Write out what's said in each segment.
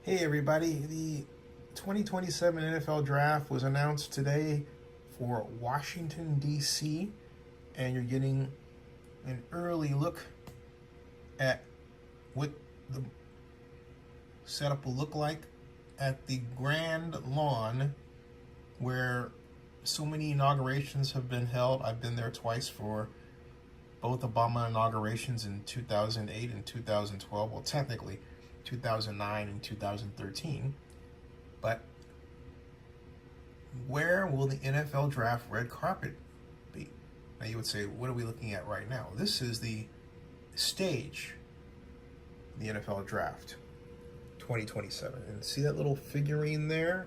Hey everybody, the 2027 NFL Draft was announced today for Washington, D.C., and you're getting an early look at what the setup will look like at the Grand Lawn where so many inaugurations have been held. I've been there twice for both Obama inaugurations in 2008 and 2012. Well, technically 2009 and 2013. But where will the NFL Draft red carpet be? Now you would say, what are we looking at right now? This is the stage, the NFL Draft 2027. And see that little figurine there?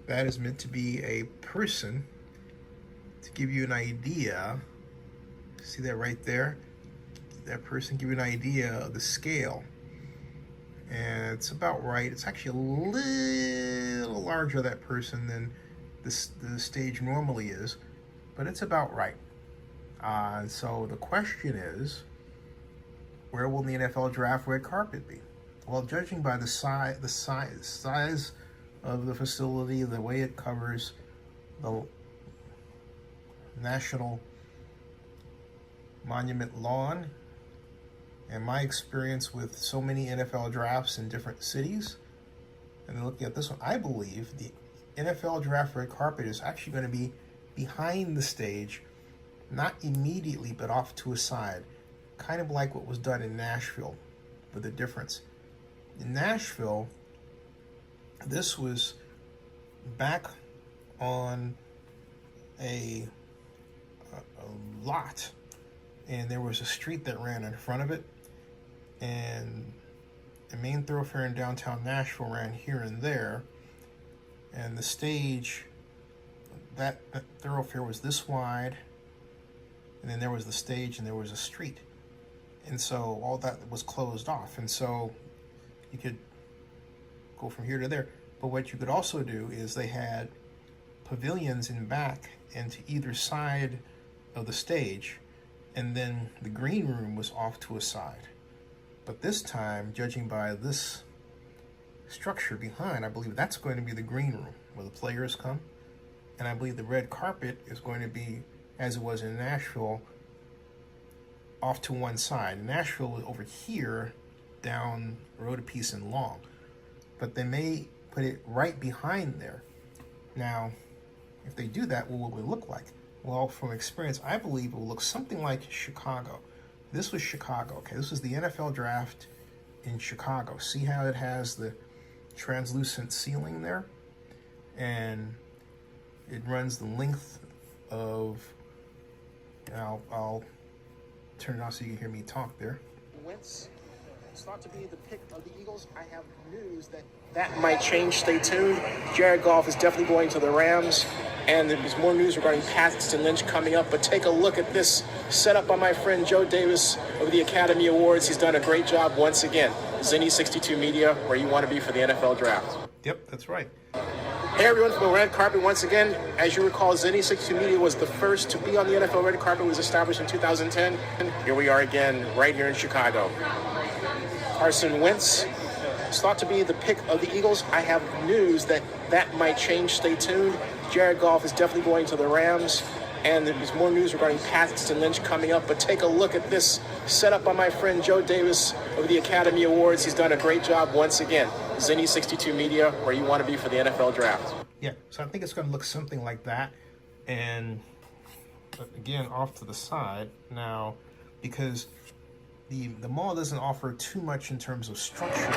That is meant to be a person to give you an idea. See that right there? That person give you an idea of the scale. And it's about right. It's actually a little larger, that person, than the stage normally is, but it's about right. So the question is, where will the NFL Draft red carpet be? Well, judging by the size of the facility, the way it covers the National Monument Lawn, and my experience with so many NFL drafts in different cities, and then looking at this one, I believe the NFL Draft red carpet is actually going to be behind the stage, not immediately, but off to a side, kind of like what was done in Nashville, with the difference. In Nashville, this was back on a lot, and there was a street that ran in front of it, and the main thoroughfare in downtown Nashville ran here and there, and the stage, that thoroughfare was this wide, and then there was the stage and there was a street, and so all that was closed off, and so you could go from here to there. But what you could also do is they had pavilions in back and to either side of the stage, and then the green room was off to a side. But this time, judging by this structure behind, I believe that's going to be the green room where the players come. And I believe the red carpet is going to be, as it was in Nashville, off to one side. Nashville was over here, down road a piece and long. But they may put it right behind there. Now, if they do that, what will it look like? Well, from experience, I believe it will look something like Chicago. This was Chicago, okay? This was the NFL Draft in Chicago. See how it has the translucent ceiling there? And it runs the length of, and I'll turn it off so you can hear me talk there. Wentz is thought to be the pick of the Eagles. I have news that might change. Stay tuned. Jared Goff is definitely going to the Rams. And there's more news regarding Paxton Lynch coming up. But take a look at this setup by my friend Joe Davis of the Academy Awards. He's done a great job once again. Zenny 62 Media, where you want to be for the NFL Draft. Yep, that's right. Hey everyone, from the red carpet once again. As you recall, Zenny 62 Media was the first to be on the NFL red carpet. It was established in 2010. And here we are again, right here in Chicago. Carson Wentz is thought to be the pick of the Eagles. I have news that might change. Stay tuned. Jared Goff is definitely going to the Rams. And there's more news regarding Paxton Lynch coming up. But take a look at this setup by my friend Joe Davis of the Academy Awards. He's done a great job once again. Zenny 62 Media, where you want to be for the NFL Draft. Yeah, so I think it's going to look something like that. And again, off to the side now, because the mall doesn't offer too much in terms of structure.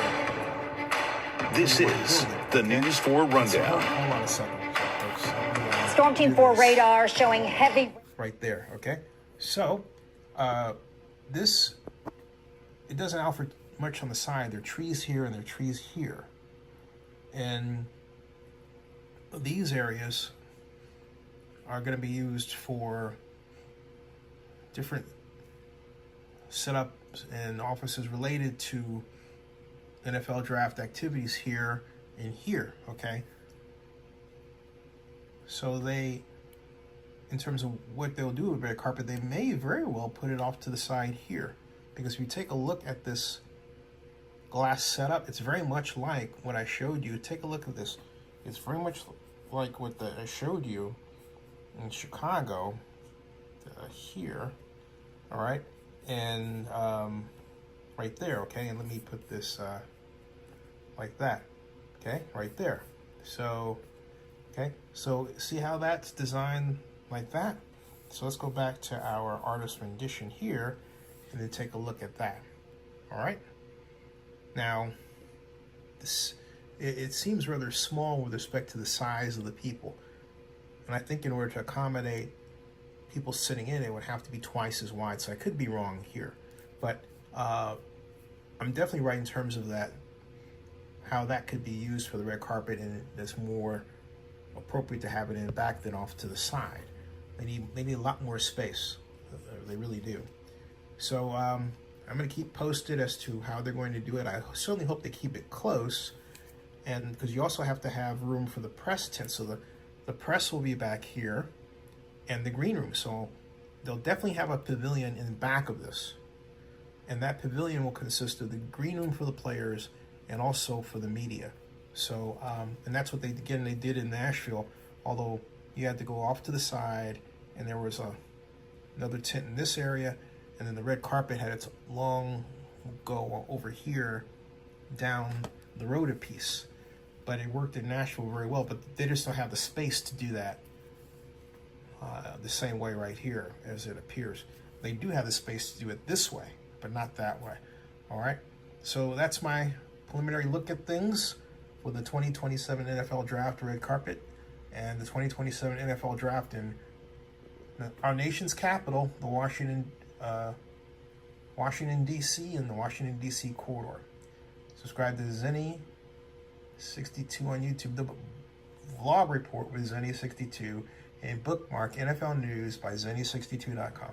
This is the News 4 Rundown. Hold on a second, folks. Storm Team 4 radar showing heavy. Right there, okay? So, it doesn't offer much on the side. There are trees here and there are trees here. And these areas are going to be used for different setups and offices related to NFL draft activities here and here, okay? So they, in terms of what they'll do with red carpet, they may very well put it off to the side here. Because if you take a look at this glass setup. It's very much like what I showed you. Take a look at this. It's very much like what I showed you in Chicago here. All right, and right there. Okay, and let me put this like that. Okay, right there. So, okay, so see how that's designed like that? So let's go back to our artist rendition here and then take a look at that. All right. Now, this it seems rather small with respect to the size of the people. And I think in order to accommodate people sitting in, it would have to be twice as wide. So I could be wrong here. But I'm definitely right in terms of that, how that could be used for the red carpet, and it's more appropriate to have it in the back than off to the side. They need a lot more space. They really do. So I'm going to keep posted as to how they're going to do it. I certainly hope they keep it close, and because you also have to have room for the press tent. So the press will be back here, and the green room. So they'll definitely have a pavilion in the back of this, and that pavilion will consist of the green room for the players and also for the media. So, and that's what they did in Nashville, although you had to go off to the side, and there was another tent in this area, and then the red carpet had its long go over here down the road a piece. But it worked in Nashville very well, but they just don't have the space to do that the same way right here as it appears. They do have the space to do it this way, but not that way. All right, so that's my preliminary look at things for the 2027 NFL Draft red carpet and the 2027 NFL Draft in our nation's capital, the Washington D.C. and the Washington D.C. corridor. Subscribe to Zenny62 on YouTube, the vlog report with Zenny62, and bookmark NFL News by Zenny62.com.